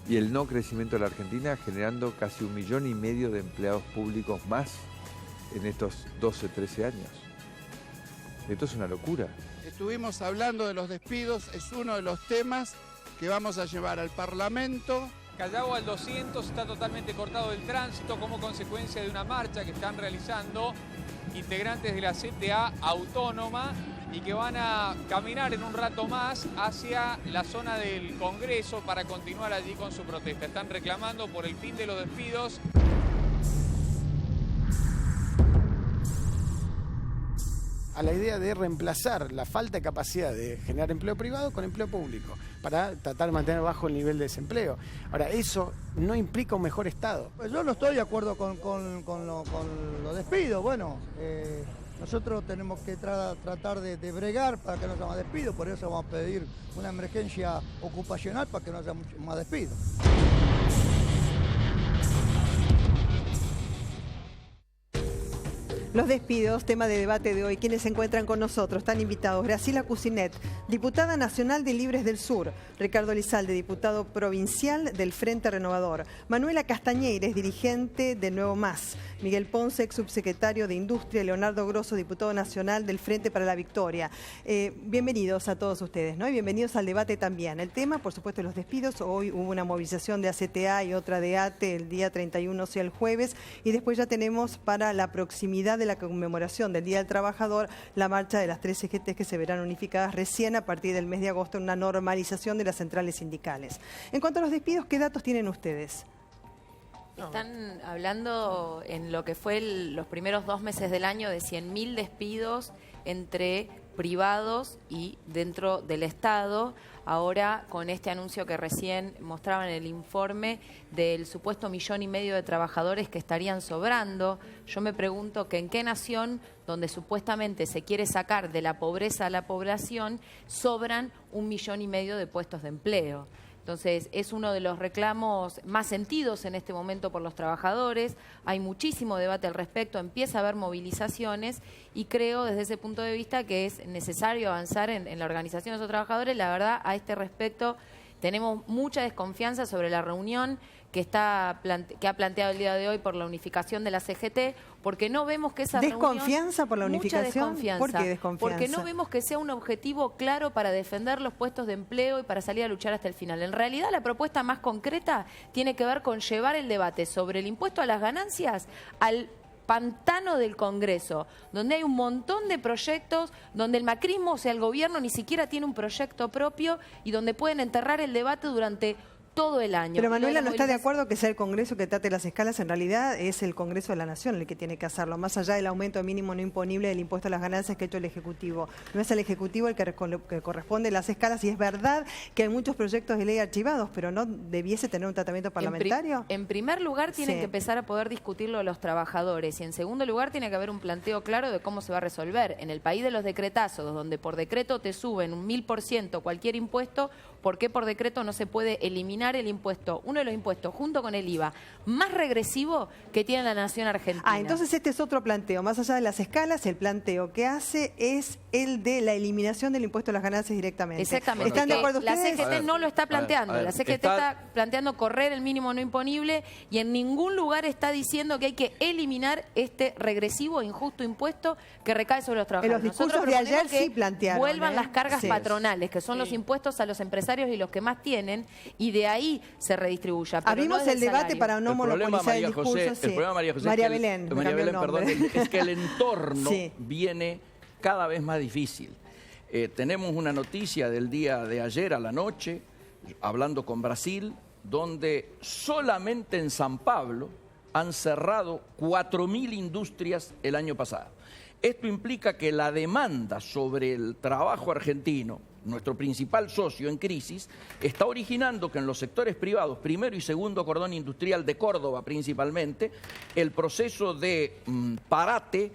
y el no crecimiento de la Argentina, generando casi 1,5 millones de empleados públicos más en estos 12, 13 años. Esto es una locura. Estuvimos hablando de los despidos, es uno de los temas que vamos a llevar al Parlamento. Callao al 200 está totalmente cortado el tránsito como consecuencia de una marcha que están realizando integrantes de la CTA Autónoma y que van a caminar en un rato más hacia la zona del Congreso para continuar allí con su protesta. Están reclamando por el fin de los despidos. A la idea de reemplazar la falta de capacidad de generar empleo privado con empleo público, para tratar de mantener bajo el nivel de desempleo. Ahora, eso no implica un mejor Estado. Pues yo no estoy de acuerdo con los despidos. Bueno, nosotros tenemos que tratar de bregar para que no haya más despidos, por eso vamos a pedir una emergencia ocupacional para que no haya más despidos. Los despidos, tema de debate de hoy. Quienes se encuentran con nosotros, están invitados: Graciela Cusinet, diputada nacional de Libres del Sur; Ricardo Lizalde, diputado provincial del Frente Renovador; Manuela Castañeires, dirigente de Nuevo Más; Miguel Ponce, ex subsecretario de Industria; Leonardo Grosso, diputado nacional del Frente para la Victoria. Bienvenidos a todos ustedes, ¿no? Y bienvenidos al debate también. El tema, por supuesto, los despidos. Hoy hubo una movilización de ACTA y otra de ATE el día 31, o sea, el jueves, y después ya tenemos, para la proximidad de la conmemoración del Día del Trabajador, la marcha de las 3 CGT que se verán unificadas recién a partir del mes de agosto en una normalización de las centrales sindicales. En cuanto a los despidos, ¿qué datos tienen ustedes? Están hablando en lo que fue los primeros 2 meses del año de 100.000 despidos entre privados y dentro del Estado. Ahora, con este anuncio que recién mostraban en el informe del supuesto 1,5 millones de trabajadores que estarían sobrando, yo me pregunto que en qué nación, donde supuestamente se quiere sacar de la pobreza a la población, sobran 1,5 millones de puestos de empleo. Entonces, es uno de los reclamos más sentidos en este momento por los trabajadores. Hay muchísimo debate al respecto, empieza a haber movilizaciones y creo desde ese punto de vista que es necesario avanzar en la organización de los trabajadores. La verdad, a este respecto tenemos mucha desconfianza sobre la reunión que ha planteado el día de hoy por la unificación de la CGT, porque no vemos que esa ¿Desconfianza por la unificación? Mucha desconfianza. ¿Por qué desconfianza? Porque no vemos que sea un objetivo claro para defender los puestos de empleo y para salir a luchar hasta el final. En realidad, la propuesta más concreta tiene que ver con llevar el debate sobre el impuesto a las ganancias al pantano del Congreso, donde hay un montón de proyectos, donde el macrismo, o sea, el gobierno ni siquiera tiene un proyecto propio y donde pueden enterrar el debate durante todo el año. Pero Manuela no está de acuerdo que sea el Congreso que trate las escalas. En realidad es el Congreso de la Nación el que tiene que hacerlo, más allá del aumento mínimo no imponible del impuesto a las ganancias que ha hecho el Ejecutivo. No es el Ejecutivo el que corresponde las escalas, y es verdad que hay muchos proyectos de ley archivados, pero ¿no debiese tener un tratamiento parlamentario? En primer lugar, tienen que empezar a poder discutirlo los trabajadores, y en segundo lugar, tiene que haber un planteo claro de cómo se va a resolver. En el país de los decretazos, donde por decreto te suben un 1000% cualquier impuesto, ¿por qué por decreto no se puede eliminar el impuesto, uno de los impuestos junto con el IVA más regresivo que tiene la nación argentina? Entonces este es otro planteo. Más allá de las escalas, el planteo que hace es el de la eliminación del impuesto a las ganancias directamente. Exactamente. ¿Están de acuerdo ustedes? La CGT no lo está planteando. La CGT está planteando correr el mínimo no imponible y en ningún lugar está diciendo que hay que eliminar este regresivo e injusto impuesto que recae sobre los trabajadores. En los discursos de ayer sí plantearon. Vuelvan las cargas patronales, que son los impuestos a los empresarios y los que más tienen, y de ahí se redistribuya. Abrimos el debate para no monopolizar el discurso. El problema, María José, María Belén, es que el entorno viene cada vez más difícil. Tenemos una noticia del día de ayer a la noche, hablando con Brasil, donde solamente en San Pablo han cerrado 4.000 industrias el año pasado. Esto implica que la demanda sobre el trabajo argentino, nuestro principal socio en crisis, está originando que en los sectores privados, primero y segundo cordón industrial de Córdoba principalmente, el proceso de parate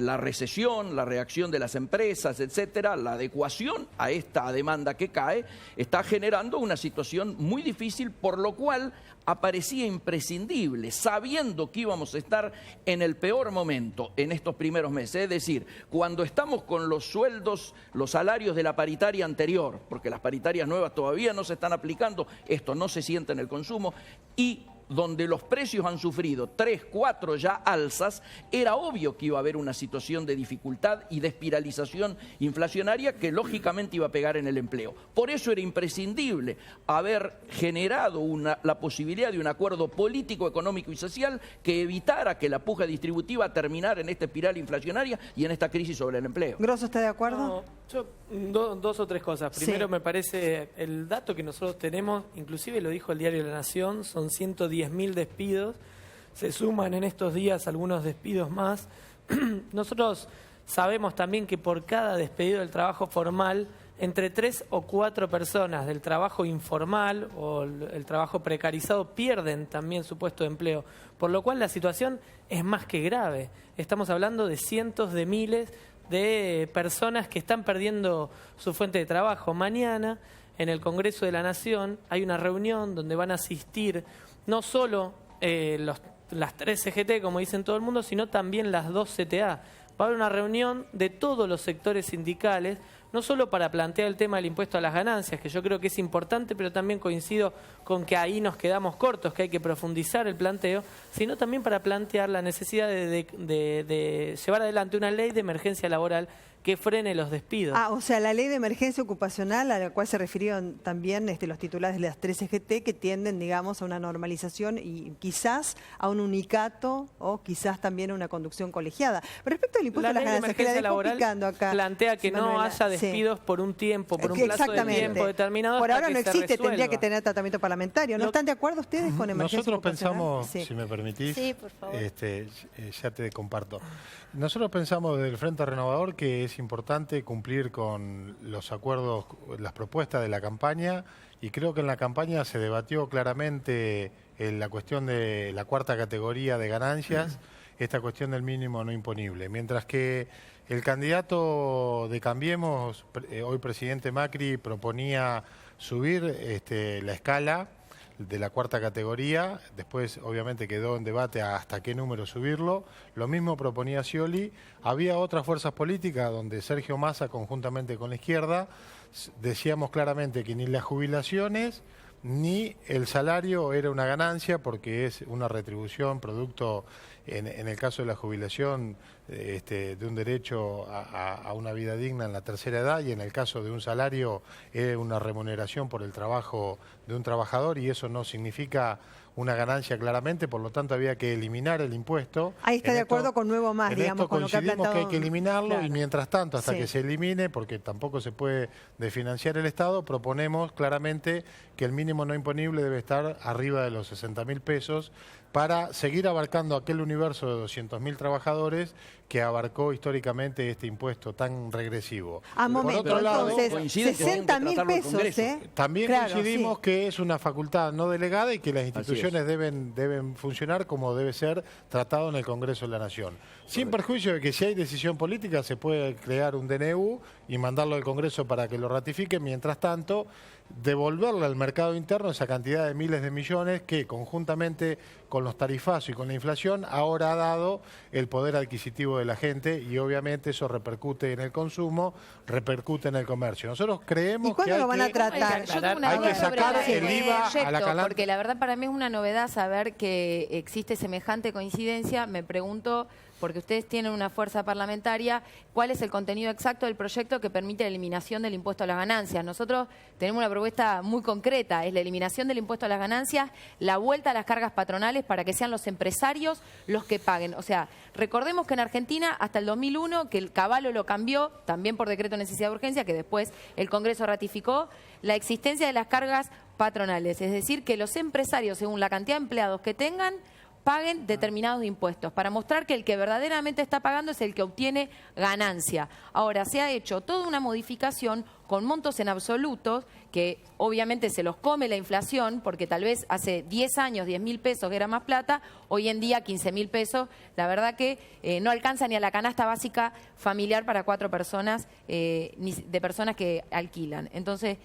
la recesión, la reacción de las empresas, etcétera, la adecuación a esta demanda que cae, está generando una situación muy difícil, por lo cual aparecía imprescindible, sabiendo que íbamos a estar en el peor momento en estos primeros meses, es decir, cuando estamos con los sueldos, los salarios de la paritaria anterior, porque las paritarias nuevas todavía no se están aplicando, esto no se siente en el consumo, y donde los precios han sufrido 3, 4 ya alzas, era obvio que iba a haber una situación de dificultad y de espiralización inflacionaria que lógicamente iba a pegar en el empleo. Por eso era imprescindible haber generado la posibilidad de un acuerdo político, económico y social que evitara que la puja distributiva terminara en esta espiral inflacionaria y en esta crisis sobre el empleo. ¿Grosso está de acuerdo? No, yo, dos o tres cosas. Primero, me parece el dato que nosotros tenemos, inclusive lo dijo el diario La Nación, son 110.000 despidos. Se suman en estos días algunos despidos más. Nosotros sabemos también que por cada despedido del trabajo formal, entre 3 o 4 personas del trabajo informal o el trabajo precarizado pierden también su puesto de empleo, por lo cual la situación es más que grave. Estamos hablando de cientos de miles de personas que están perdiendo su fuente de trabajo. Mañana, en el Congreso de la Nación, hay una reunión donde van a asistir no solo las 3 CGT, como dicen todo el mundo, sino también las 2 CTA. Va a haber una reunión de todos los sectores sindicales, no solo para plantear el tema del impuesto a las ganancias, que yo creo que es importante, pero también coincido con que ahí nos quedamos cortos, que hay que profundizar el planteo, sino también para plantear la necesidad de llevar adelante una ley de emergencia laboral que frene los despidos. O sea, la ley de emergencia ocupacional a la cual se refirieron también los titulares de las 3 CGT, que tienden, digamos, a una normalización y quizás a un unicato o quizás también a una conducción colegiada. Pero respecto al impuesto a las ganancias, que la dejó picando acá, plantea que no haya despidos por un tiempo, por un plazo de tiempo determinado. Por ahora no existe, tendría que tener tratamiento parlamentario. ¿No están de acuerdo ustedes con emergencia ocupacional? Nosotros pensamos, si me permitís, por favor. ya te comparto. Nosotros pensamos desde el Frente Renovador que es importante cumplir con los acuerdos, las propuestas de la campaña, y creo que en la campaña se debatió claramente la cuestión de la 4ª categoría de ganancias, esta cuestión del mínimo no imponible. Mientras que el candidato de Cambiemos, hoy presidente Macri, proponía subir la escala de la 4ª categoría, después obviamente quedó en debate hasta qué número subirlo, lo mismo proponía Scioli. Había otras fuerzas políticas donde Sergio Massa, conjuntamente con la izquierda, decíamos claramente que ni las jubilaciones ni el salario era una ganancia, porque es una retribución producto, en el caso de la jubilación, de un derecho a una vida digna en la tercera edad, y en el caso de un salario es una remuneración por el trabajo de un trabajador, y eso no significa una ganancia claramente, por lo tanto había que eliminar el impuesto. Ahí está de acuerdo con Nuevo Más, digamos, con lo que ha planteado. Que hay que eliminarlo, claro. Y mientras tanto, hasta que se elimine, porque tampoco se puede desfinanciar el Estado, proponemos claramente que el mínimo no imponible debe estar arriba de los 60.000 pesos para seguir abarcando aquel universo de 200.000 trabajadores que abarcó históricamente este impuesto tan regresivo. Por otro lado, entonces, 60.000 pesos, También coincidimos que es una facultad no delegada y que las instituciones deben funcionar como debe ser tratado en el Congreso de la Nación. Sin perjuicio de que si hay decisión política se puede crear un DNU y mandarlo al Congreso para que lo ratifique. Mientras tanto, devolverle al mercado interno esa cantidad de miles de millones que conjuntamente con los tarifazos y con la inflación ahora ha dado el poder adquisitivo de la gente, y obviamente eso repercute en el consumo, repercute en el comercio. Nosotros creemos que lo van a tratar. Hay que sacar el IVA a la canasta. Porque la verdad para mí es una novedad saber que existe semejante coincidencia. Me pregunto, porque ustedes tienen una fuerza parlamentaria, ¿cuál es el contenido exacto del proyecto que permite la eliminación del impuesto a las ganancias? Nosotros tenemos una propuesta muy concreta, es la eliminación del impuesto a las ganancias, la vuelta a las cargas patronales para que sean los empresarios los que paguen. O sea, recordemos que en Argentina hasta el 2001, que el Caballo lo cambió, también por decreto de necesidad de urgencia, que después el Congreso ratificó, la existencia de las cargas patronales. Es decir, que los empresarios, según la cantidad de empleados que tengan, paguen determinados impuestos, para mostrar que el que verdaderamente está pagando es el que obtiene ganancia. Ahora, se ha hecho toda una modificación con montos en absolutos que obviamente se los come la inflación, porque tal vez hace 10 años 10.000 pesos que era más plata, hoy en día 15.000 pesos, la verdad que no alcanza ni a la canasta básica familiar para 4 personas, de personas que alquilan. Entonces,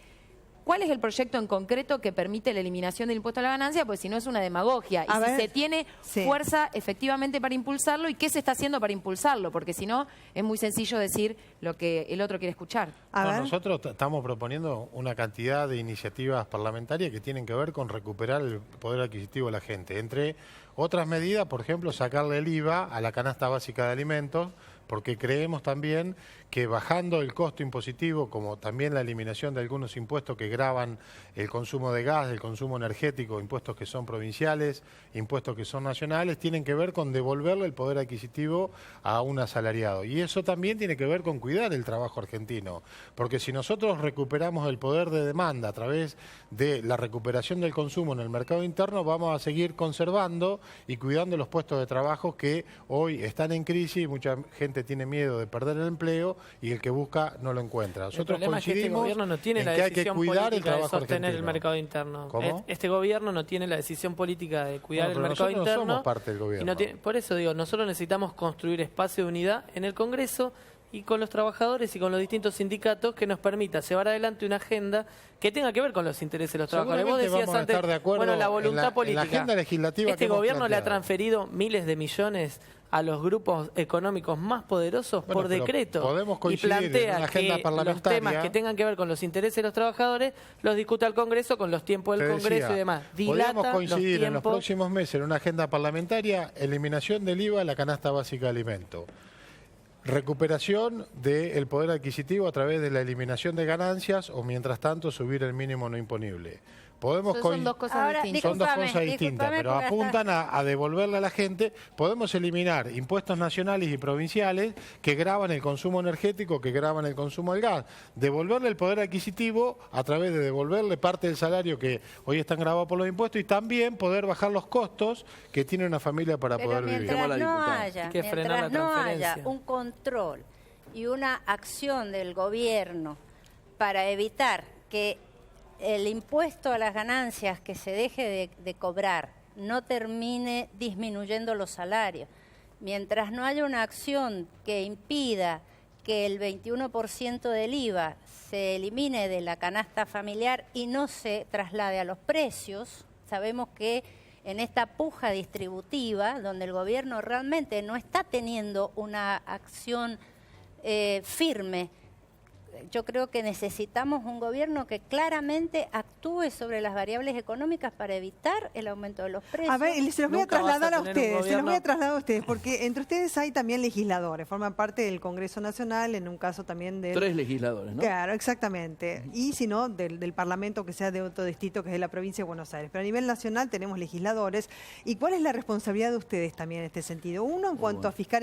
¿cuál es el proyecto en concreto que permite la eliminación del impuesto a la ganancia? Pues si no es una demagogia. Y si se tiene fuerza efectivamente para impulsarlo, ¿y qué se está haciendo para impulsarlo? Porque si no, es muy sencillo decir lo que el otro quiere escuchar. Nosotros estamos proponiendo una cantidad de iniciativas parlamentarias que tienen que ver con recuperar el poder adquisitivo de la gente. Entre otras medidas, por ejemplo, sacarle el IVA a la canasta básica de alimentos, porque creemos también que bajando el costo impositivo, como también la eliminación de algunos impuestos que gravan el consumo de gas, el consumo energético, impuestos que son provinciales, impuestos que son nacionales, tienen que ver con devolverle el poder adquisitivo a un asalariado. Y eso también tiene que ver con cuidar el trabajo argentino, porque si nosotros recuperamos el poder de demanda a través de la recuperación del consumo en el mercado interno, vamos a seguir conservando y cuidando los puestos de trabajo que hoy están en crisis y mucha gente tiene miedo de perder el empleo y el que busca no lo encuentra. Nosotros coincidimos es que este gobierno no tiene la decisión política de sostener el mercado interno. ¿Cómo? Este gobierno no tiene la decisión política de cuidar el mercado interno. Nosotros no somos parte del gobierno. Por eso digo, nosotros necesitamos construir espacio de unidad en el Congreso y con los trabajadores y con los distintos sindicatos que nos permita llevar adelante una agenda que tenga que ver con los intereses de los trabajadores. Vos decías antes, bueno, la voluntad política. En la agenda legislativa este gobierno le ha transferido miles de millones a los grupos económicos más poderosos por decreto y plantea que los temas que tengan que ver con los intereses de los trabajadores los discuta el Congreso con los tiempos del Congreso y demás. Podemos coincidir en los próximos meses en una agenda parlamentaria, eliminación del IVA a la canasta básica de alimentos. Recuperación del poder adquisitivo a través de la eliminación de ganancias o, mientras tanto, subir el mínimo no imponible. Son dos cosas distintas. Son dos cosas distintas, pero apuntan a devolverle a la gente. Podemos eliminar impuestos nacionales y provinciales que gravan el consumo energético, que gravan el consumo del gas. Devolverle el poder adquisitivo a través de devolverle parte del salario que hoy están grabados por los impuestos y también poder bajar los costos que tiene una familia para poder vivir. Mientras no haya un control y una acción del gobierno para evitar que el impuesto a las ganancias que se deje de cobrar no termine disminuyendo los salarios, mientras no haya una acción que impida que el 21% del IVA se elimine de la canasta familiar y no se traslade a los precios, sabemos que en esta puja distributiva, donde el gobierno realmente no está teniendo una acción firme, yo creo que necesitamos un gobierno que claramente actúe sobre las variables económicas para evitar el aumento de los precios. A ver, se los voy a trasladar a ustedes, porque entre ustedes hay también legisladores, forman parte del Congreso Nacional, en un caso también de... 3 legisladores, ¿no? Claro, exactamente. Y si no, del Parlamento que sea de otro distrito, que es de la provincia de Buenos Aires. Pero a nivel nacional tenemos legisladores. ¿Y cuál es la responsabilidad de ustedes también en este sentido? Uno, en cuanto a fijar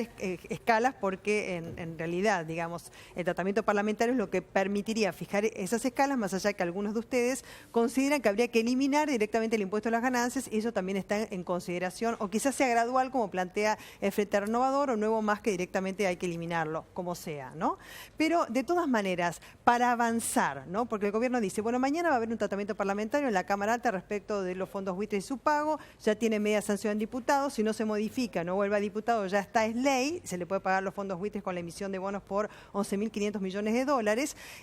escalas, porque en realidad, digamos, el tratamiento parlamentario es lo que permitiría fijar esas escalas, más allá que algunos de ustedes consideran que habría que eliminar directamente el impuesto a las ganancias, y eso también está en consideración, o quizás sea gradual, como plantea el Frente Renovador, o Nuevo Más, que directamente hay que eliminarlo, como sea, ¿no? Pero, de todas maneras, para avanzar, ¿no? Porque el gobierno dice, bueno, mañana va a haber un tratamiento parlamentario en la Cámara Alta respecto de los fondos buitres y su pago, ya tiene media sanción en diputados, si no se modifica, no vuelve a diputado, ya está, es ley, se le puede pagar los fondos buitres con la emisión de bonos por 11.500 millones de dólares,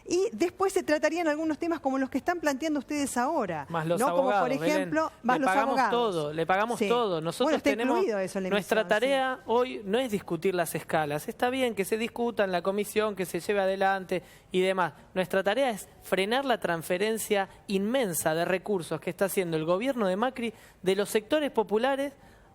y después se tratarían algunos temas como los que están planteando ustedes ahora. Más los ¿no? abogados, como por ejemplo, Belén, más los abogados. Le pagamos todo. Nosotros tenemos eso en la nuestra tarea hoy no es discutir las escalas. Está bien que se discuta en la comisión, que se lleve adelante y demás. Nuestra tarea es frenar la transferencia inmensa de recursos que está haciendo el gobierno de Macri de los sectores populares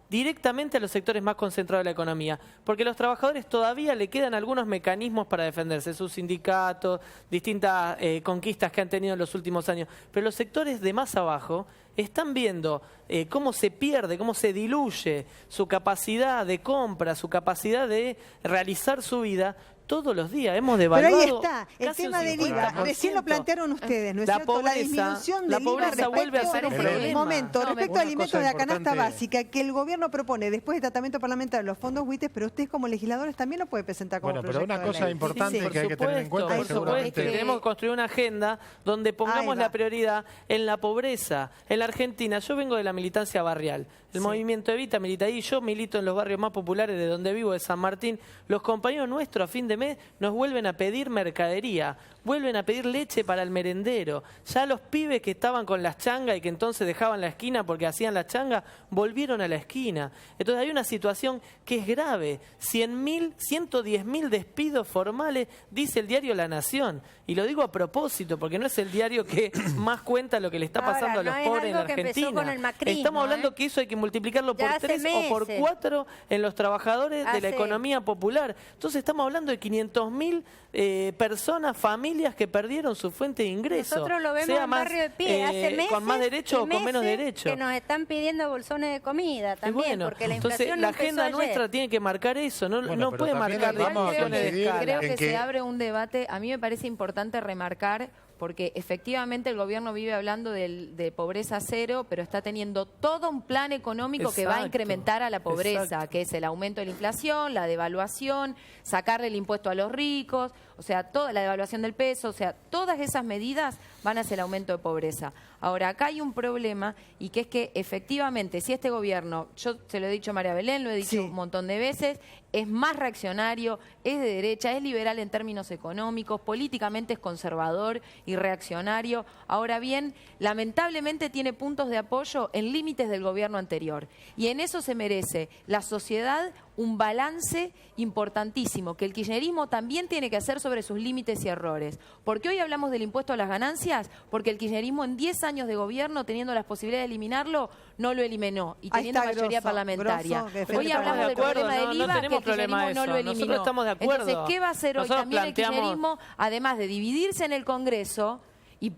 directamente a los sectores más concentrados de la economía, porque a los trabajadores todavía le quedan algunos mecanismos para defenderse, sus sindicatos, distintas conquistas que han tenido en los últimos años, pero los sectores de más abajo están viendo cómo se pierde, cómo se diluye su capacidad de compra, su capacidad de realizar su vida todos los días. Hemos devaluado. Pero ahí está, el tema del IVA. Recién lo plantearon ustedes, ¿no es cierto? La disminución del IVA vuelve a ser un problema. Respecto a alimentos de la canasta básica, que el gobierno propone después de tratamiento parlamentario los fondos buitres, pero ustedes como legisladores también lo pueden presentar como proyecto de ley. Bueno, pero una cosa importante que hay que tener en cuenta es seguramente... Tenemos que construir una agenda donde pongamos la prioridad en la pobreza. En la Argentina, yo vengo de la militancia barrial. El movimiento Evita milita ahí, yo milito en los barrios más populares de donde vivo, de San Martín. Los compañeros nuestros a fin de mes nos vuelven a pedir mercadería, vuelven a pedir leche para el merendero. Ya los pibes que estaban con las changas y que entonces dejaban la esquina porque hacían la changa, volvieron a la esquina. Entonces hay una situación que es grave. 100.000, 110.000 despidos formales, dice el diario La Nación. Y lo digo a propósito, porque no es el diario que más cuenta lo que le está pasando a los pobres en la Argentina. Estamos hablando que eso hay que multiplicarlo por 3 o por 4 en los trabajadores de la economía popular. Entonces estamos hablando de 500.000 personas, familias que perdieron su fuente de ingreso. Nosotros lo vemos en Barrio de Pie, hace meses, con más derecho o con menos derecho. Que nos están pidiendo bolsones de comida también, porque la inflación entonces la agenda nuestra tiene que marcar eso, no puede marcar creo que se abre un debate, a mí me parece importante remarcar, porque efectivamente el gobierno vive hablando de pobreza cero, pero está teniendo todo un plan económico que va a incrementar a la pobreza, que es el aumento de la inflación, la devaluación, sacarle el impuesto a los ricos, o sea, toda la devaluación del peso, o sea, todas esas medidas van hacia el aumento de pobreza. Ahora, acá hay un problema, y que es que efectivamente, si este gobierno, yo se lo he dicho a María Belén, lo he dicho un montón de veces, es más reaccionario, es de derecha, es liberal en términos económicos, políticamente es conservador y reaccionario. Ahora bien, lamentablemente tiene puntos de apoyo en límites del gobierno anterior. Y en eso se merece la sociedad un balance importantísimo, que el kirchnerismo también tiene que hacer sobre sus límites y errores. ¿Por qué hoy hablamos del impuesto a las ganancias? Porque el kirchnerismo en 10 años de gobierno, teniendo las posibilidades de eliminarlo, no lo eliminó, y teniendo mayoría parlamentaria. Hoy hablamos del problema del IVA, que el kirchnerismo no lo eliminó. Nosotros estamos de acuerdo. Entonces, ¿qué va a hacer hoy también el kirchnerismo? Además de dividirse en el Congreso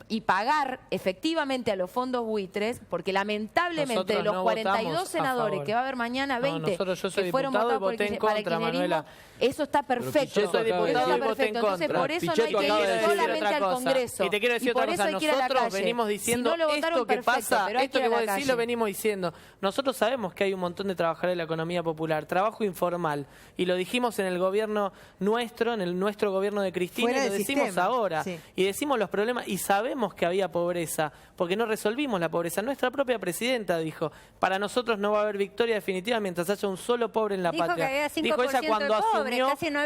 y pagar efectivamente a los fondos buitres, porque lamentablemente los 42 senadores que va a haber mañana, 20 que fueron votados para el kirchnerismo, eso está perfecto. Yo soy diputado y voté en contra. Entonces por eso no hay que ir solamente al Congreso. Y te quiero decir otra cosa, nosotros venimos diciendo esto que pasa, esto que vos decís lo venimos diciendo. Nosotros sabemos que hay un montón de trabajadores de la economía popular, trabajo informal, y lo dijimos en el gobierno nuestro, en nuestro gobierno de Cristina, y lo decimos ahora. Y decimos los problemas, y sabemos que había pobreza, porque no resolvimos la pobreza. Nuestra propia presidenta dijo, para nosotros no va a haber victoria definitiva mientras haya un solo pobre en la patria. Dijo ella cuando asumió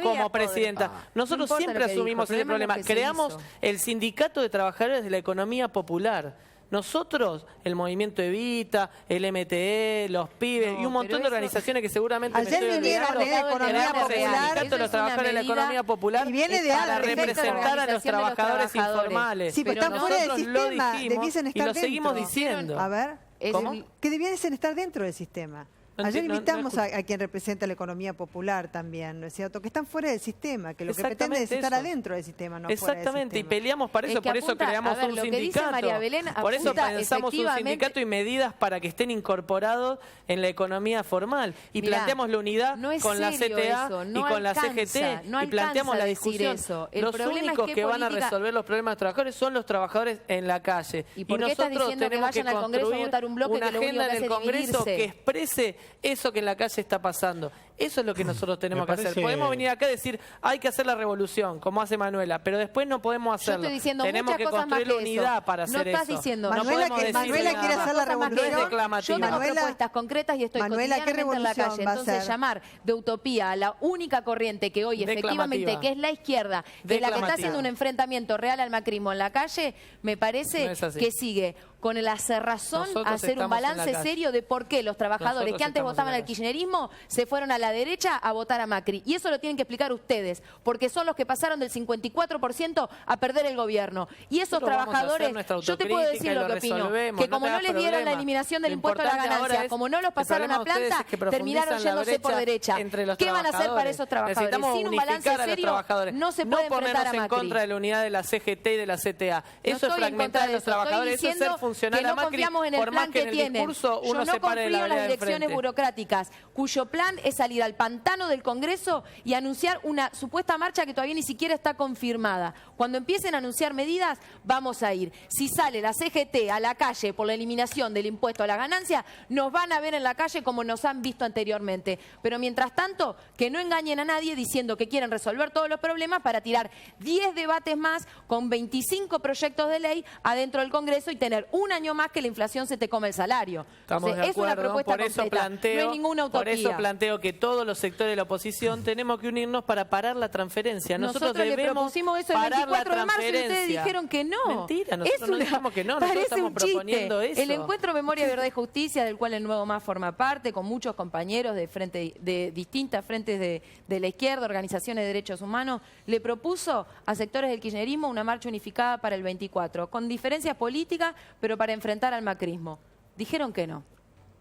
como presidenta. Nosotros siempre asumimos ese problema. Creamos el Sindicato de Trabajadores de la Economía Popular. Nosotros, el Movimiento Evita, el MTE, los pibes y un montón de organizaciones que seguramente ayer vinieron de Economía Popular, de los trabajadores de la Economía Popular, y viene de para representar a los trabajadores informales. Sí, pero están fuera del sistema, debiesen estar y lo seguimos diciendo. A ver, ¿cómo? Que debiesen estar dentro del sistema. Ayer invitamos a quien representa la economía popular también, ¿no es cierto? Que están fuera del sistema, que lo que pretenden es estar adentro del sistema, no fuera del sistema. Exactamente, y peleamos para eso, por eso creamos un sindicato. Por eso pensamos un sindicato y medidas para que estén incorporados en la economía formal. Y planteamos la unidad con la CTA y con la CGT, y planteamos la discusión. Los únicos que van a resolver los problemas de los trabajadores son los trabajadores en la calle. Y nosotros tenemos que construir una agenda en el Congreso que exprese eso que en la calle está pasando. Eso es lo que nosotros tenemos que hacer. Podemos venir acá y decir, hay que hacer la revolución, como hace Manuela, pero después no podemos hacerlo. Tenemos que construir la unidad para hacer eso. No estás diciendo, Manuela quiere hacer la revolución. Yo tengo propuestas concretas y estoy cotidianamente en la calle. Entonces llamar de utopía a la única corriente que hoy efectivamente, que es la izquierda, que es la que está haciendo un enfrentamiento real al macrismo en la calle, me parece que sigue con la cerrazón a hacer un balance serio de por qué los trabajadores que antes votaban al kirchnerismo se fueron a la derecha a votar a Macri. Y eso lo tienen que explicar ustedes, porque son los que pasaron del 54% a perder el gobierno. Y esos trabajadores, yo te puedo decir lo que opino, que como no les dieron la eliminación del impuesto a la ganancia, como no los pasaron a planta, terminaron yéndose por derecha. ¿Qué van a hacer para esos trabajadores? Sin un balance serio, no se puede enfrentar a Macri. No ponernos en contra de la unidad de la CGT y de la CTA. Eso es fragmentar a los trabajadores, eso es ser funcional a Macri, por más que en el discurso uno se pare de la vereda de frente. Yo no confío en las direcciones burocráticas, cuyo plan es salir al pantano del Congreso y anunciar una supuesta marcha que todavía ni siquiera está confirmada. Cuando empiecen a anunciar medidas, vamos a ir. Si sale la CGT a la calle por la eliminación del impuesto a la ganancia, nos van a ver en la calle como nos han visto anteriormente. Pero mientras tanto, que no engañen a nadie diciendo que quieren resolver todos los problemas para tirar 10 debates más con 25 proyectos de ley adentro del Congreso y tener un año más que la inflación se te come el salario. Estamos de acuerdo, es una propuesta por eso completa, planteo, no hay ninguna utopía. Por eso planteo que todos los sectores de la oposición tenemos que unirnos para parar la transferencia. Nosotros le debemos propusimos eso el parar 24 de marzo y ustedes transferencia. dijeron que no. Mentira, nosotros no dijimos que no, nosotros estamos proponiendo eso. El Encuentro Memoria, Verdad y Justicia, del cual el Nuevo Más forma parte, con muchos compañeros de distintas frentes de la izquierda, organizaciones de derechos humanos, le propuso a sectores del kirchnerismo una marcha unificada para el 24, con diferencias políticas, pero para enfrentar al macrismo. Dijeron que no.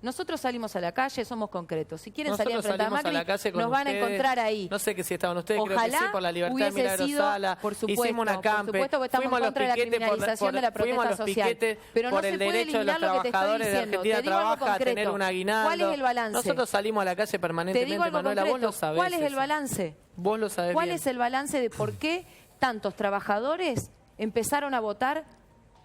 Nosotros salimos a la calle, somos concretos. Si quieren salir a enfrentar a Macri, nos van a encontrar ahí. No sé que si estaban ustedes, Ojalá creo que sí, por la libertad de Milagro Sala. Por supuesto, hicimos una campe, por supuesto que estamos en contra de la criminalización de la protesta social. Pero no se puede eliminar lo que te estoy diciendo. Te digo algo concreto. ¿Cuál es el balance? Nosotros salimos a la calle permanentemente, Manuela, vos lo sabés. ¿Cuál es el balance? Vos lo sabés bien. ¿Cuál es el balance de por qué tantos trabajadores empezaron a votar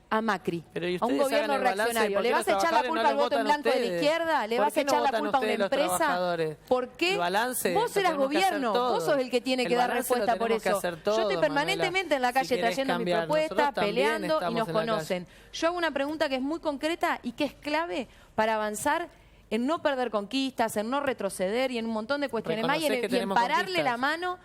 a Macri, a un gobierno reaccionario? ¿Le vas a echar la culpa al voto en blanco de la izquierda? ¿Le vas a echar la culpa a una empresa? ¿Por qué? Vos eras gobierno, vos sos el que tiene que dar respuesta por eso. Yo estoy permanentemente en la calle trayendo mi propuesta, peleando y nos conocen. Yo hago una pregunta que es muy concreta y que es clave para avanzar en no perder conquistas, en no retroceder y en un montón de cuestiones más y en pararle la mano.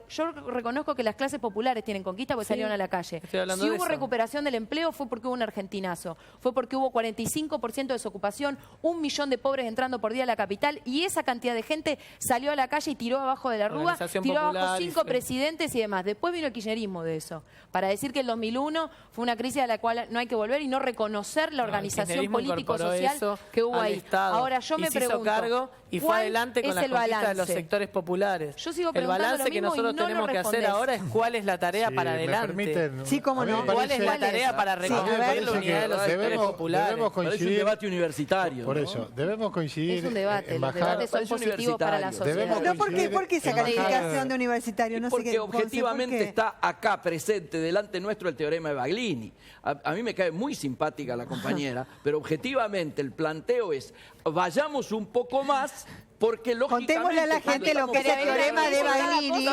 Yo reconozco que las clases populares tienen conquista porque salieron a la calle. Si hubo recuperación del empleo fue porque hubo un argentinazo, fue porque hubo 45% de desocupación, 1 millón de pobres entrando por día a la capital y esa cantidad de gente salió a la calle y tiró abajo de la rúa, tiró abajo 5 presidentes y demás. Después vino el kirchnerismo de eso, para decir que el 2001 fue una crisis a la cual no hay que volver y no reconocer la organización político-social que hubo ahí. Ahora yo me pregunto, cargo y fue adelante con la conquista de los sectores populares. Yo sigo preguntando lo mismo. Nosotros tenemos que hacer ahora es cuál es la tarea para adelante. Sí, cómo no. ¿Cuál es la tarea para reconstruir la unidad de los sectores populares? Debemos coincidir. Parece un debate universitario. Por eso, debemos coincidir. Es un debate, los debates son positivos para la sociedad. No, ¿por qué esa calificación de universitario? No porque objetivamente está acá presente, delante nuestro, el teorema de Baglini. A mí me cae muy simpática la compañera, pero objetivamente el planteo es, vayamos un poco más. Porque lógicamente... Contémosle a la gente lo que es el teorema de Baglini.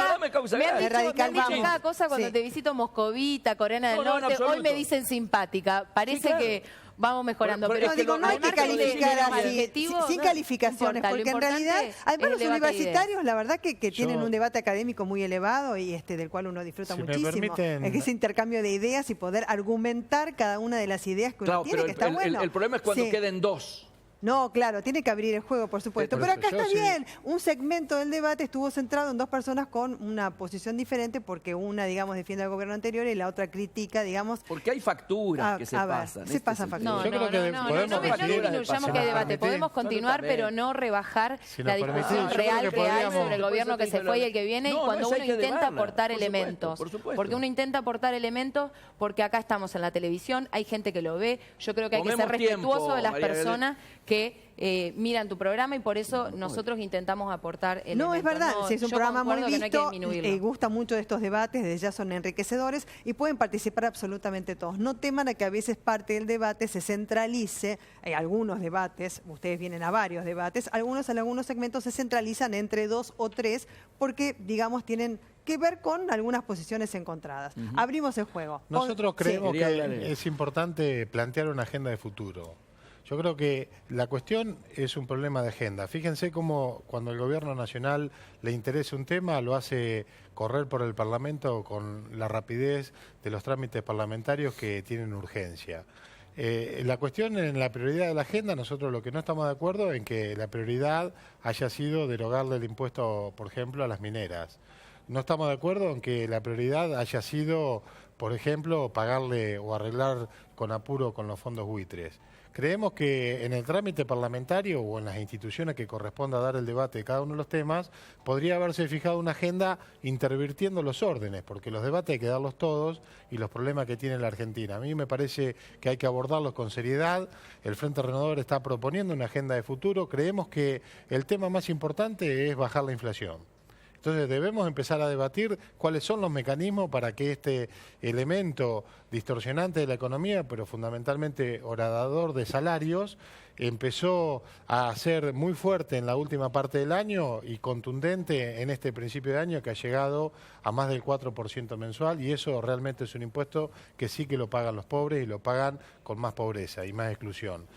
Me han dicho cada cosa cuando te visito Moscovita, Corea del Norte. Hoy me dicen simpática. Parece que vamos mejorando. Pero digo, no hay que calificar así, sin calificaciones, porque en realidad, además los universitarios, la verdad que tienen un debate académico muy elevado y del cual uno disfruta muchísimo. Es ese intercambio de ideas y poder argumentar cada una de las ideas que uno tiene, que está bueno. El problema es cuando queden dos. No, claro, tiene que abrir el juego, por supuesto. Pero acá está bien. Un segmento del debate estuvo centrado en dos personas con una posición diferente, porque una, digamos, defiende al gobierno anterior y la otra critica, digamos... Porque hay facturas que se pasan. Se pasa facturas. No disminuyamos que hay debate. Podemos continuar, pero no rebajar la discusión real que hay sobre el gobierno que se fue y el que viene, y cuando uno intenta aportar elementos. Porque uno intenta aportar elementos, porque acá estamos en la televisión, hay gente que lo ve. Yo creo que hay que ser respetuoso de las personas que miran tu programa y por eso nosotros intentamos aportar elementos. No, es verdad, si es un programa muy visto, gusta mucho de estos debates, desde ya son enriquecedores y pueden participar absolutamente todos. No teman a que a veces parte del debate se centralice, hay algunos debates, ustedes vienen a varios debates, en algunos segmentos se centralizan entre 2 o 3 porque, digamos, tienen que ver con algunas posiciones encontradas. Abrimos el juego. Nosotros creemos que es importante plantear una agenda de futuro. Yo creo que la cuestión es un problema de agenda. Fíjense cómo cuando el gobierno nacional le interesa un tema, lo hace correr por el Parlamento con la rapidez de los trámites parlamentarios que tienen urgencia. La cuestión en la prioridad de la agenda, nosotros lo que no estamos de acuerdo en que la prioridad haya sido derogarle el impuesto, por ejemplo, a las mineras. No estamos de acuerdo en que la prioridad haya sido, por ejemplo, pagarle o arreglar con apuro con los fondos buitres. creemos que en el trámite parlamentario o en las instituciones que corresponda dar el debate de cada uno de los temas, podría haberse fijado una agenda intervirtiendo los órdenes, porque los debates hay que darlos todos y los problemas que tiene la Argentina. A mí me parece que hay que abordarlos con seriedad. El Frente Renovador está proponiendo una agenda de futuro. Creemos que el tema más importante es bajar la inflación. Entonces debemos empezar a debatir cuáles son los mecanismos para que este elemento distorsionante de la economía, pero fundamentalmente horadador de salarios, empezó a ser muy fuerte en la última parte del año y contundente en este principio de año, que ha llegado a más del 4% mensual, y eso realmente es un impuesto que sí que lo pagan los pobres y lo pagan con más pobreza y más exclusión.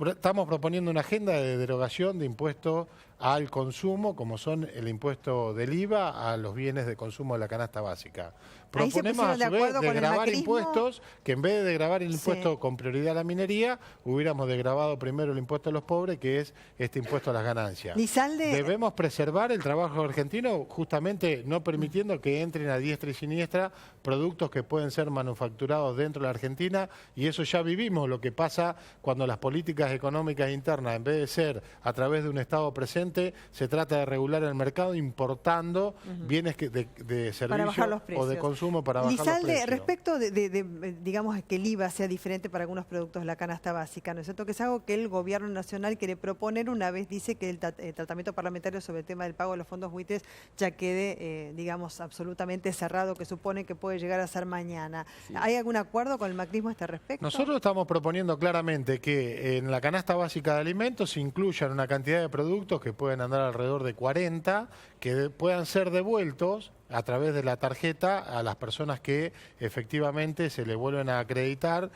Estamos proponiendo una agenda de derogación de impuestos al consumo, como son el impuesto del IVA a los bienes de consumo de la canasta básica. Proponemos a su vez de gravar impuestos, que en vez de gravar el impuesto con prioridad a la minería, hubiéramos desgravado primero el impuesto a los pobres, que es este impuesto a las ganancias. Debemos preservar el trabajo argentino, justamente no permitiendo que entren a diestra y siniestra productos que pueden ser manufacturados dentro de la Argentina, y eso ya vivimos lo que pasa cuando las políticas económicas internas, en vez de ser a través de un Estado presente, se trata de regular el mercado importando bienes de servicio o de consumo para bajar los precios. Respecto digamos, que el IVA sea diferente para algunos productos de la canasta básica, ¿no es cierto? Que es algo que el Gobierno Nacional quiere proponer una vez dice que el tratamiento parlamentario sobre el tema del pago de los fondos buitres ya quede, digamos, absolutamente cerrado, que supone que puede llegar a ser mañana. Sí. ¿Hay algún acuerdo con el macrismo a este respecto? Nosotros estamos proponiendo claramente que en la canasta básica de alimentos se incluyan una cantidad de productos que pueden andar alrededor de 40, que puedan ser devueltos a través de la tarjeta a las personas que efectivamente se le vuelven a acreditar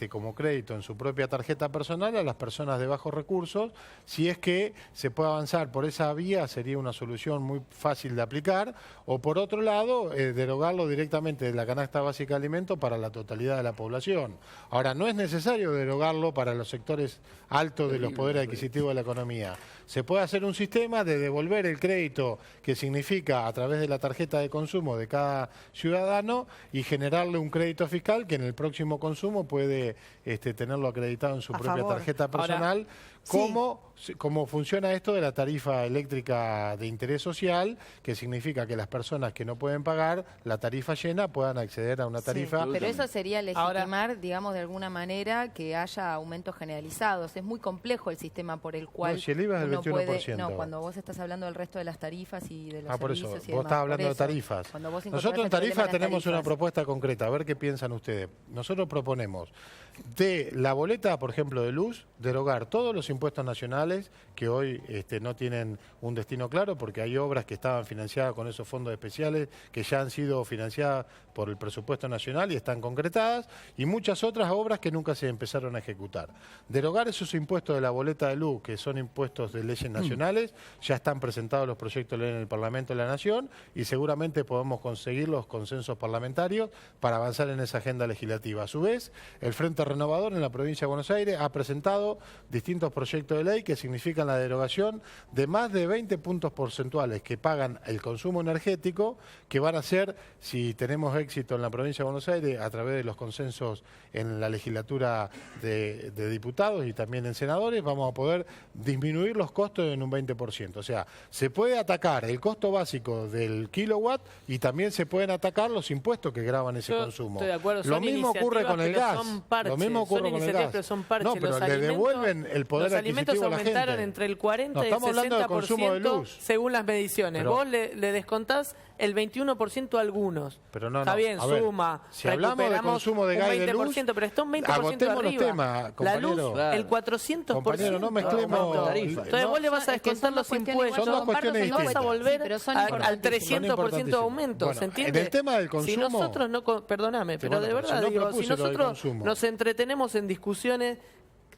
como crédito en su propia tarjeta personal a las personas de bajos recursos. Si es que se puede avanzar por esa vía, sería una solución muy fácil de aplicar, o por otro lado, derogarlo directamente de la canasta básica de alimentos para la totalidad de la población. Ahora, no es necesario derogarlo para los sectores altos de los poderes adquisitivos de la economía. Se puede hacer un sistema de devolver el crédito, que significa a través de la tarjeta de consumo de cada ciudadano, y generarle un crédito fiscal que en el próximo consumo puede tenerlo acreditado en su propia tarjeta personal. Ahora, ¿Cómo funciona esto de la tarifa eléctrica de interés social? Que significa que las personas que no pueden pagar la tarifa llena puedan acceder a una tarifa. Pero eso sería legitimar, digamos, de alguna manera que haya aumentos generalizados. Es muy complejo el sistema por el cual si el IVA es el 21%. No, cuando vos estás hablando del resto de las tarifas y de los por servicios eso, y demás. vos estás hablando de tarifas. Nosotros en tarifas tenemos una propuesta concreta, a ver qué piensan ustedes. Nosotros proponemos de la boleta, por ejemplo, de luz, derogar todos los impuestos nacionales que hoy no tienen un destino claro, porque hay obras que estaban financiadas con esos fondos especiales que ya han sido financiadas por el presupuesto nacional y están concretadas, y muchas otras obras que nunca se empezaron a ejecutar. Derogar esos impuestos de la boleta de luz, que son impuestos de leyes nacionales, ya están presentados los proyectos de ley en el Parlamento de la Nación, y seguramente podemos conseguir los consensos parlamentarios para avanzar en esa agenda legislativa. A su vez, el Frente Renovador en la provincia de Buenos Aires ha presentado distintos proyectos de ley que significan la derogación de más de 20 puntos porcentuales que pagan el consumo energético, que van a ser, si tenemos éxito en la provincia de Buenos Aires, a través de los consensos en la legislatura de diputados y también en senadores, vamos a poder disminuir los costos en un 20%. O sea, se puede atacar el costo básico del kilowatt y también se pueden atacar los impuestos que graban ese consumo. Estoy de acuerdo. Lo mismo ocurre con el gas. Lo mismo ocurre con el gas. No, pero le devuelven el poder adquisitivo a la gente. Los alimentos aumentaron entre el 40 y el 60% según las mediciones. Pero, vos le descontás el 21% a algunos. Pero no, está bien, suma. Si hablamos de consumo de gas y de luz, pero está un 20% arriba. Los temas, la luz, el 400%. Compañero, no mezclemos tarifas. Entonces vos le vas a descontar los impuestos. Son dos cuestiones distintas. Vas a volver al 300% de aumento. Bueno, ¿se entiende? En el tema del consumo... Si nosotros no... Perdóname, pero de verdad digo, si nosotros nos entretenemos en discusiones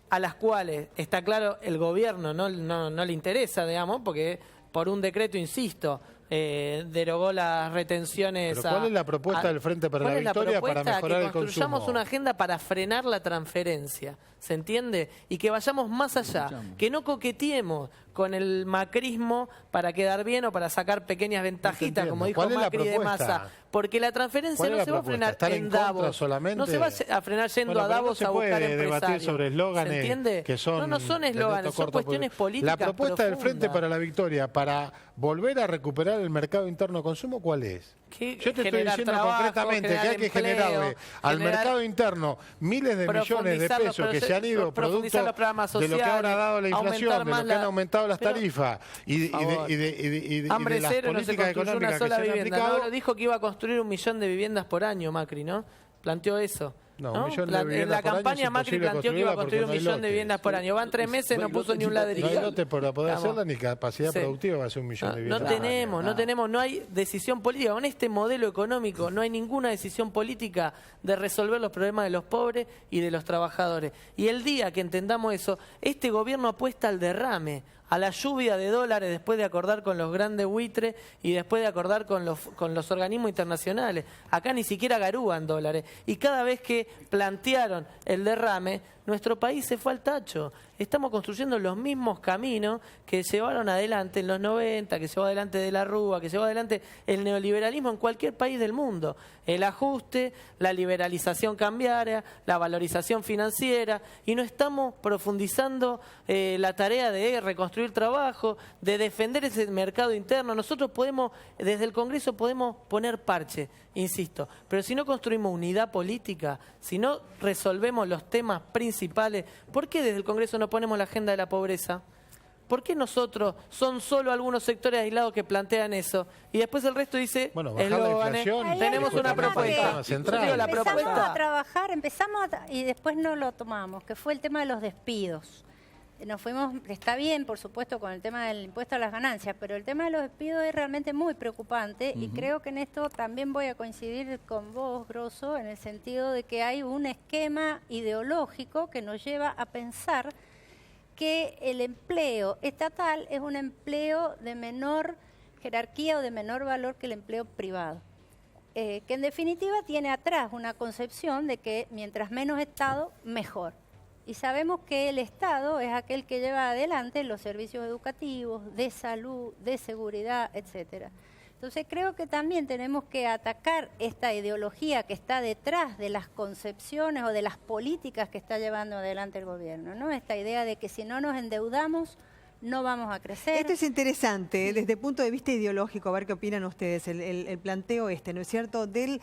a las cuales, está claro, el gobierno no le interesa, digamos, porque por un decreto, insisto, derogó las retenciones. ¿Pero cuál es la propuesta del Frente para la Victoria para mejorar el consumo? Construyamos una agenda para frenar la transferencia. ¿se entiende? Y que vayamos más allá, que no coqueteemos con el macrismo para quedar bien o para sacar pequeñas ventajitas, como dijo Macri de Massa. Porque la transferencia no se va a frenar en Davos. Solamente? No se va a frenar yendo a Davos a buscar empresarios. Debatir sobre eslóganes, ¿se entiende? Que son no son eslóganes, son cuestiones políticas. La propuesta profundas. del Frente para la Victoria para volver a recuperar el mercado interno de consumo, ¿cuál es? Yo te estoy diciendo concretamente que hay que generarle al mercado interno miles de millones de pesos que se han ido producto de lo que ahora ha dado la inflación, de lo que han aumentado las tarifas y de las políticas económicas que se han aplicado. No, dijo que iba a construir 1 millón de viviendas por año, Macri, ¿no? Planteó eso. No, en la campaña Macri planteó que iba a construir 1 millón de viviendas por año. Van 3 meses, no puso ni un ladrillo. No hay lote para poder hacerla ni capacidad productiva va a ser 1 millón de viviendas. No hay decisión política. Con este modelo económico no hay ninguna decisión política de resolver los problemas de los pobres y de los trabajadores. Y el día que entendamos eso, este gobierno apuesta al derrame, a la lluvia de dólares después de acordar con los grandes buitres y después de acordar con los organismos internacionales. Acá ni siquiera garúan dólares. Y cada vez que plantearon el derrame, nuestro país se fue al tacho. Estamos construyendo los mismos caminos que llevaron adelante en los 90, que llevó adelante De la Rúa, que llevó adelante el neoliberalismo en cualquier país del mundo. El ajuste, la liberalización cambiaria, la valorización financiera, y no estamos profundizando la tarea de reconstruir trabajo, de defender ese mercado interno. Nosotros podemos, desde el Congreso podemos poner parche, insisto, pero si no construimos unidad política, si no resolvemos los temas principales, ¿por qué desde el Congreso no ponemos la agenda de la pobreza? ¿Por qué nosotros son solo algunos sectores aislados que plantean eso? Y después el resto dice, tenemos una propuesta. Empezamos a trabajar, y después no lo tomamos, que fue el tema de los despidos. Nos fuimos, está bien, por supuesto, con el tema del impuesto a las ganancias, pero el tema de los despidos es realmente muy preocupante y creo que en esto también voy a coincidir con vos, Grosso, en el sentido de que hay un esquema ideológico que nos lleva a pensar que el empleo estatal es un empleo de menor jerarquía o de menor valor que el empleo privado. Que en definitiva tiene atrás una concepción de que mientras menos Estado, mejor. Y sabemos que el Estado es aquel que lleva adelante los servicios educativos, de salud, de seguridad, etcétera. Entonces creo que también tenemos que atacar esta ideología que está detrás de las concepciones o de las políticas que está llevando adelante el gobierno, ¿no? Esta idea de que si no nos endeudamos no vamos a crecer. Esto es interesante, desde el punto de vista ideológico, a ver qué opinan ustedes, el planteo ¿no es cierto?, del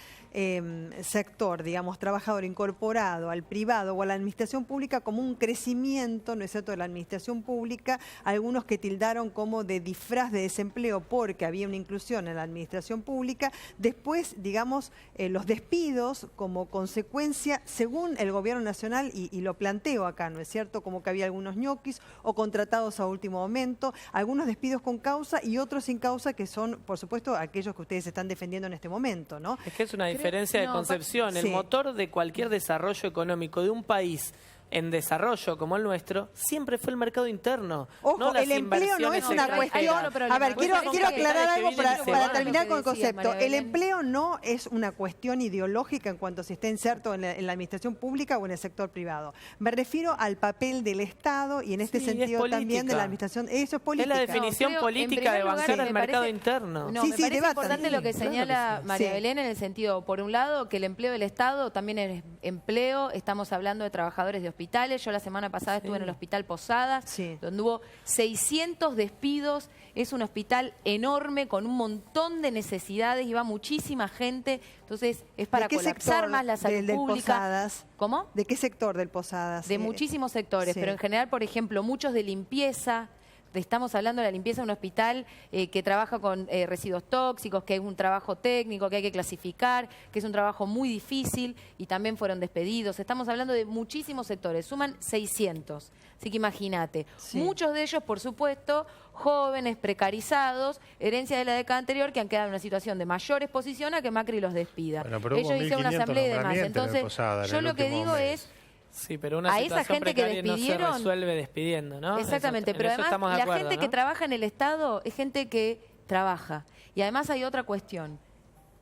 sector, digamos, trabajador incorporado al privado o a la administración pública como un crecimiento, ¿no es cierto?, de la administración pública, algunos que tildaron como de disfraz de desempleo porque había una inclusión en la administración pública, después, digamos, los despidos como consecuencia, según el gobierno nacional, y lo planteo acá, ¿no es cierto?, como que había algunos ñoquis o contratados a último momento, algunos despidos con causa y otros sin causa, que son, por supuesto, aquellos que ustedes están defendiendo en este momento, ¿no? Es que es una diferencia de concepción. El motor de cualquier desarrollo económico de un país en desarrollo como el nuestro, siempre fue el mercado interno. Ojo, no el empleo no es una cuestión... A ver, quiero aclarar algo para terminar con el concepto. El empleo no es una cuestión ideológica en cuanto se esté inserto en la administración pública o en el sector privado. Me refiero al papel del Estado y en este sentido también de la administración. Eso es política. Es la definición política de bancar el mercado interno. No, me parece importante lo que señala María Belén en el sentido, por un lado, que el empleo del Estado también es empleo. Estamos hablando de trabajadores de hospitales. Yo la semana pasada estuve en el Hospital Posadas, donde hubo 600 despidos. Es un hospital enorme con un montón de necesidades, iba muchísima gente. Entonces es para colapsar más la salud pública. Posadas? ¿Cómo? ¿De qué sector del Posadas? De muchísimos sectores, pero en general, por ejemplo, muchos de limpieza. Estamos hablando de la limpieza de un hospital que trabaja con residuos tóxicos, que es un trabajo técnico que hay que clasificar, que es un trabajo muy difícil y también fueron despedidos. Estamos hablando de muchísimos sectores, suman 600. Así que imagínate, muchos de ellos, por supuesto, jóvenes, precarizados, herencia de la década anterior, que han quedado en una situación de mayor exposición a que Macri los despida. Bueno, ellos hicieron una asamblea y demás. Entonces, yo lo que digo es... Sí, pero una situación precaria no se resuelve despidiendo, ¿no? Exactamente, pero además la gente que trabaja en el Estado es gente que trabaja. Y además hay otra cuestión.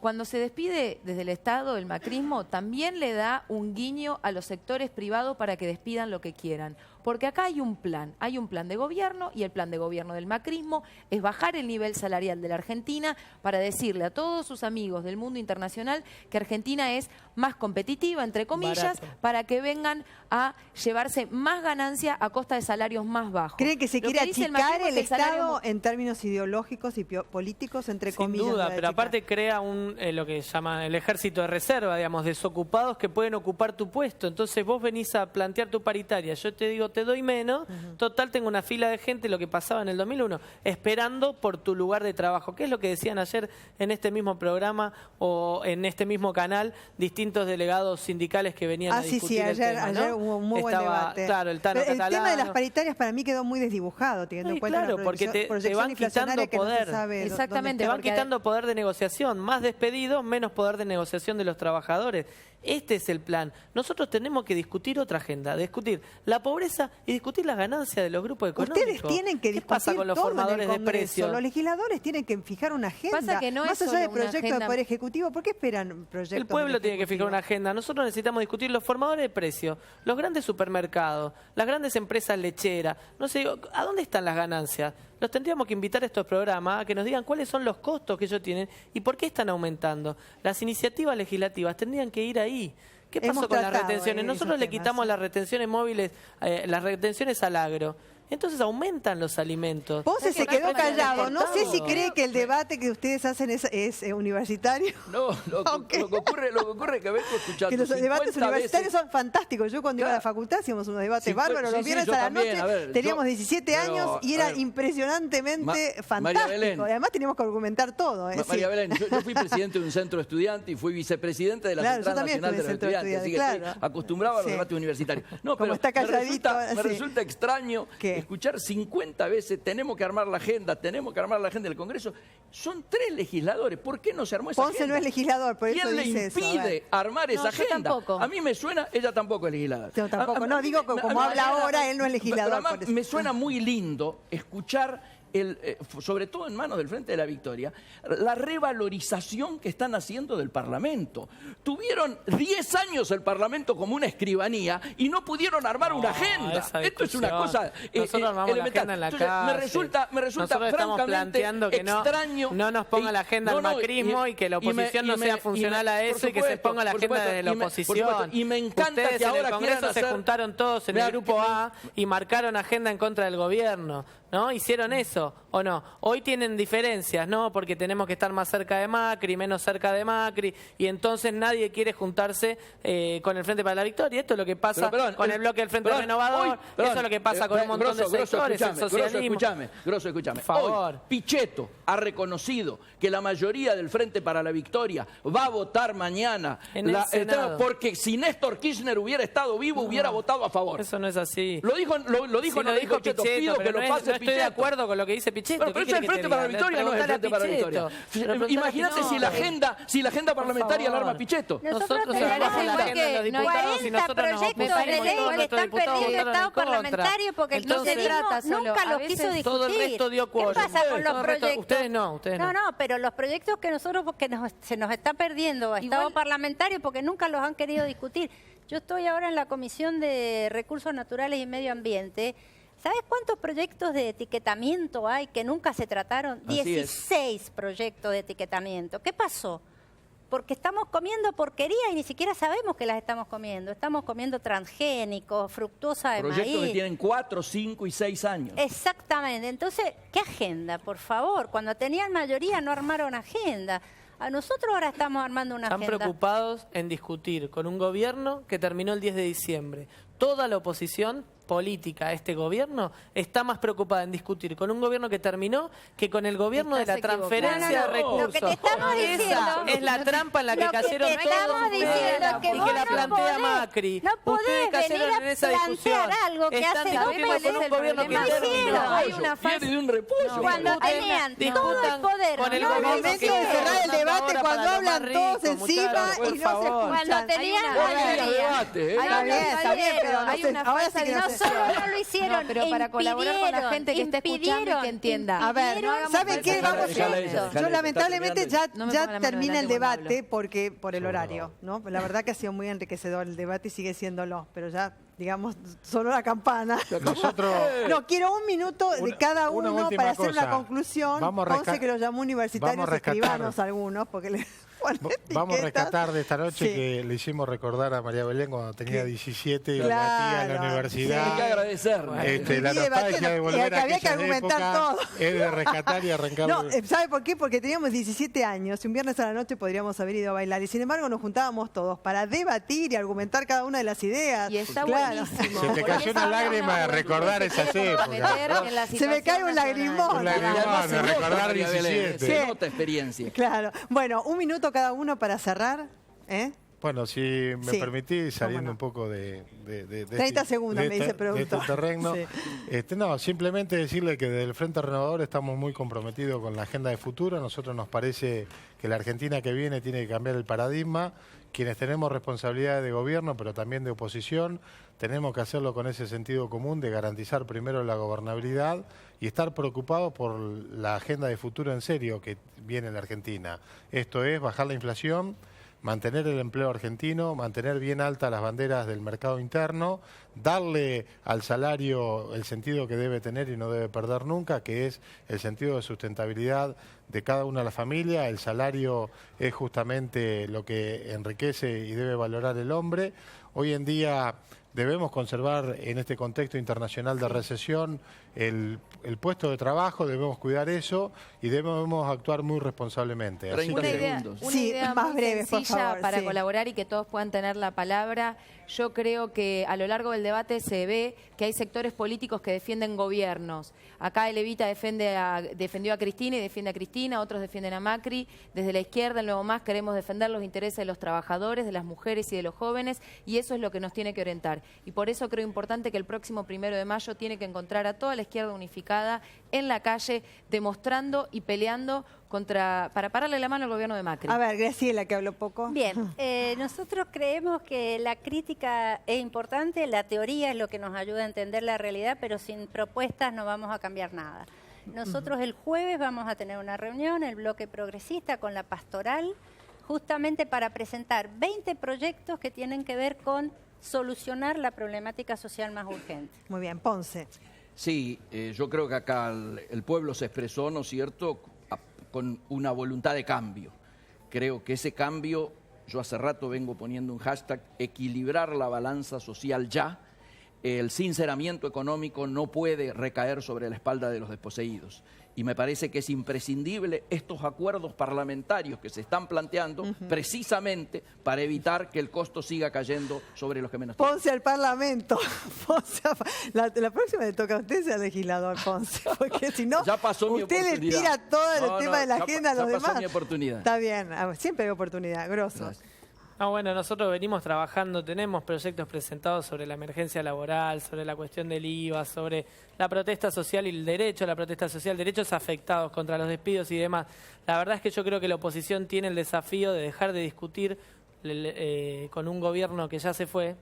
cuando se despide desde el Estado, el macrismo también le da un guiño a los sectores privados para que despidan lo que quieran. Porque acá hay un plan de gobierno, y el plan de gobierno del macrismo es bajar el nivel salarial de la Argentina para decirle a todos sus amigos del mundo internacional que Argentina es más competitiva, entre comillas, para que vengan a llevarse más ganancia a costa de salarios más bajos. ¿Cree que se quiere achicar el Estado en términos ideológicos y políticos, entre comillas? Sin duda, pero aparte crea lo que llama el ejército de reserva, digamos, desocupados que pueden ocupar tu puesto. Entonces vos venís a plantear tu paritaria, yo te digo, te doy menos, total tengo una fila de gente, lo que pasaba en el 2001, esperando por tu lugar de trabajo. ¿Qué es lo que decían ayer en este mismo programa o en este mismo canal distintos delegados sindicales que venían a discutir el tema? Ayer hubo un muy buen debate. Claro, el Tano Catalano. El tema de las paritarias para mí quedó muy desdibujado, teniendo en cuenta claro, porque te van quitando poder. Exactamente. Te van quitando poder de negociación, más despedidos, menos poder de negociación de los trabajadores. Este es el plan. Nosotros tenemos que discutir otra agenda, discutir la pobreza y discutir las ganancias de los grupos económicos. Ustedes tienen que discutir. ¿Qué pasa con los formadores de precios? Los legisladores tienen que fijar una agenda. Pasa que no más es allá del solo una proyecto agenda. de Poder Ejecutivo, ¿por qué esperan proyectos? El pueblo tiene que fijar una agenda. Nosotros necesitamos discutir los formadores de precios, los grandes supermercados, las grandes empresas lecheras. No sé, ¿a dónde están las ganancias? Los tendríamos que invitar a estos programas a que nos digan cuáles son los costos que ellos tienen y por qué están aumentando. Las iniciativas legislativas tendrían que ir ahí. ¿Qué pasó con las retenciones? Nosotros le quitamos las retenciones móviles, las retenciones al agro. Entonces aumentan los alimentos. Ponce se quedó callado. No sé si cree que el debate que ustedes hacen es universitario. No, lo que ocurre es que vengo escuchando que los debates universitarios son fantásticos. Yo cuando iba a la facultad hacíamos unos debates bárbaros. Los viernes a la noche teníamos 17 años y era impresionantemente fantástico. Y además teníamos que argumentar todo. María Belén, yo fui presidente de un centro estudiante y fui vicepresidente de la Central Nacional de los Estudiantes. Así que estoy acostumbrado a los debates universitarios. No, pero me resulta extraño escuchar 50 veces, tenemos que armar la agenda del Congreso. Son 3 legisladores, ¿por qué no se armó esa agenda? Ponce no es legislador, por eso ¿Quién le impide armar esa agenda? Tampoco. A mí me suena, ella tampoco es legisladora. Yo tampoco, no, digo que como habla ahora, él no es legislador. Pero me suena muy lindo escuchar sobre todo en manos del Frente de la Victoria, la revalorización que están haciendo del Parlamento. Tuvieron 10 años el Parlamento como una escribanía y no pudieron armar una agenda. Esto es una cosa elemental. Entonces, me resulta francamente planteando que extraño. No nos ponga la agenda al macrismo y que la oposición no sea funcional a eso y que se ponga la agenda desde la oposición. Y me encanta ustedes que ahora en el Congreso se juntaron todos en el grupo A y marcaron agenda en contra del gobierno. ¿No? ¿Hicieron eso o no? Hoy tienen diferencias, ¿no? Porque tenemos que estar más cerca de Macri, menos cerca de Macri, y entonces nadie quiere juntarse con el Frente para la Victoria. Esto es lo que pasa con el bloque del Frente Renovador, eso es lo que pasa con un montón de sectores, el socialismo. Grosso, escúchame. Por favor. Hoy, Pichetto ha reconocido que la mayoría del Frente para la Victoria va a votar mañana porque si Néstor Kirchner hubiera estado vivo, hubiera votado a favor. Eso no es así. Lo dijo Pichetto, pido que lo pase. No estoy de acuerdo con lo que dice Pichetto. Pero es el Frente para la Victoria, no es el Frente para la Victoria. Imagínate si la agenda parlamentaria la arma Pichetto. Nosotros tenemos igual que 40 proyectos de ley que están perdiendo estado parlamentario porque el kirchnerismo nunca los quiso discutir. Todo el resto dio quórum. ¿Qué pasa con los proyectos? Ustedes no. No, pero los proyectos que nosotros, porque se nos está perdiendo estado parlamentario porque nunca los han querido discutir. Yo estoy ahora en la Comisión de Recursos Naturales y Medio Ambiente. ¿Sabes cuántos proyectos de etiquetamiento hay que nunca se trataron? 16 proyectos de etiquetamiento. ¿Qué pasó? Porque estamos comiendo porquería y ni siquiera sabemos que las estamos comiendo. Estamos comiendo transgénicos, fructosa de maíz. Proyectos que tienen 4, 5 y 6 años. Exactamente. Entonces, ¿qué agenda? Por favor, cuando tenían mayoría no armaron agenda. A nosotros ahora estamos armando una agenda. Están preocupados en discutir con un gobierno que terminó el 10 de diciembre. Toda la oposición política a este gobierno está más preocupada en discutir con un gobierno que terminó que con el gobierno de la transferencia de recursos. Lo que te estamos diciendo es la trampa en la que cayeron todos ustedes y que la plantea Macri. No ustedes cayeron en esa discusión. Algo que están hace 2 discutiendo con un gobierno que terminó. Hay una fase de un repollo. Cuando tenían todo el poder con el momento de cerrar el debate cuando hablan todos encima y no se escuchan. Cuando tenían mayoría. Está bien, pero hay una falsa que no solo no lo hicieron, pero para colaborar con la gente que está escuchando y que entienda. A ver, ¿saben qué? Vamos yo lamentablemente ya termina el debate porque por el horario, ¿no? La verdad que ha sido muy enriquecedor el debate y sigue siéndolo, pero ya, digamos, sonó la campana. Nosotros... No, quiero un minuto de cada uno para hacer una conclusión. Ponce que lo llamó universitarios escribanos algunos, porque vamos a rescatar de esta noche que le hicimos recordar a María Belén cuando tenía 17 y debatía en la universidad. Hay que agradecer. La nostalgia de volver a aquella época es de rescatar y arrancar. No, ¿sabe por qué? Porque teníamos 17 años y un viernes a la noche podríamos haber ido a bailar y sin embargo nos juntábamos todos para debatir y argumentar cada una de las ideas. Y está buenísimo. Se te cayó una lágrima de recordar esas épocas. Se me cae un lagrimón. Un lagrimón de recordar 17. Se nota experiencia. Claro. Bueno, un minuto cada uno para cerrar. Bueno, si me permitís, saliendo un poco de 30 segundos, me dice el productor. De este terreno. No, simplemente decirle que desde el Frente Renovador estamos muy comprometidos con la agenda de futuro. A nosotros nos parece que la Argentina que viene tiene que cambiar el paradigma. Quienes tenemos responsabilidades de gobierno, pero también de oposición, tenemos que hacerlo con ese sentido común de garantizar primero la gobernabilidad y estar preocupados por la agenda de futuro en serio que viene en la Argentina. Esto es bajar la inflación, mantener el empleo argentino, mantener bien altas las banderas del mercado interno, darle al salario el sentido que debe tener y no debe perder nunca, que es el sentido de sustentabilidad de cada una de las familias. El salario es justamente lo que enriquece y debe valorar el hombre. Hoy en día debemos conservar en este contexto internacional de recesión el puesto de trabajo, debemos cuidar eso y debemos actuar muy responsablemente. Así una idea más breve, sencilla, por favor, para colaborar y que todos puedan tener la palabra. Yo creo que a lo largo del debate se ve que hay sectores políticos que defienden gobiernos. Acá el Evita defendió a Cristina y defiende a Cristina, otros defienden a Macri. Desde la izquierda, en Nuevo Más, queremos defender los intereses de los trabajadores, de las mujeres y de los jóvenes, y eso es lo que nos tiene que orientar. Y por eso creo importante que el próximo 1 de mayo tiene que encontrar a toda la izquierda unificada en la calle, demostrando y peleando para pararle la mano al gobierno de Macri. A ver, Graciela, que habló poco. Bien, nosotros creemos que la crítica es importante, la teoría es lo que nos ayuda a entender la realidad, pero sin propuestas no vamos a cambiar nada. Nosotros el jueves vamos a tener una reunión, el bloque progresista con la pastoral, justamente para presentar 20 proyectos que tienen que ver con solucionar la problemática social más urgente. Muy bien, Ponce. Sí, yo creo que acá el pueblo se expresó, ¿no es cierto?, con una voluntad de cambio. Creo que ese cambio, yo hace rato vengo poniendo un hashtag, equilibrar la balanza social ya. El sinceramiento económico no puede recaer sobre la espalda de los desposeídos. Y me parece que es imprescindible estos acuerdos parlamentarios que se están planteando precisamente para evitar que el costo siga cayendo sobre los que menos tienen. Ponce al Parlamento. La próxima le toca a usted ser legislador, Ponce, porque si no, ya pasó mi usted oportunidad. Le tira todo el tema de la agenda a los demás. Ya pasó mi oportunidad. Está bien, siempre hay oportunidad, grosso. Bueno, nosotros venimos trabajando, tenemos proyectos presentados sobre la emergencia laboral, sobre la cuestión del IVA, sobre la protesta social y el derecho a la protesta social, derechos afectados contra los despidos y demás. La verdad es que yo creo que la oposición tiene el desafío de dejar de discutir con un gobierno que ya se fue,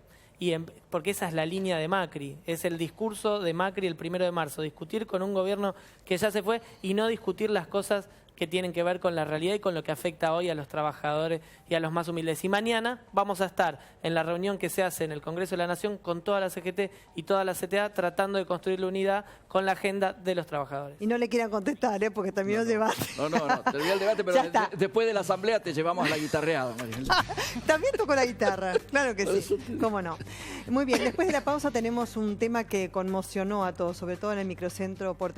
porque esa es la línea de Macri, es el discurso de Macri el 1 de marzo, discutir con un gobierno que ya se fue y no discutir las cosas que tienen que ver con la realidad y con lo que afecta hoy a los trabajadores y a los más humildes. Y mañana vamos a estar en la reunión que se hace en el Congreso de la Nación con toda la CGT y toda la CTA tratando de construir la unidad con la agenda de los trabajadores. Y no le quieran contestar, porque terminó el debate. No, terminó el debate, pero después de la asamblea te llevamos a la guitarreada, María. También tocó la guitarra, claro que sí, cómo no. Muy bien, después de la pausa tenemos un tema que conmocionó a todos, sobre todo en el microcentro porteño.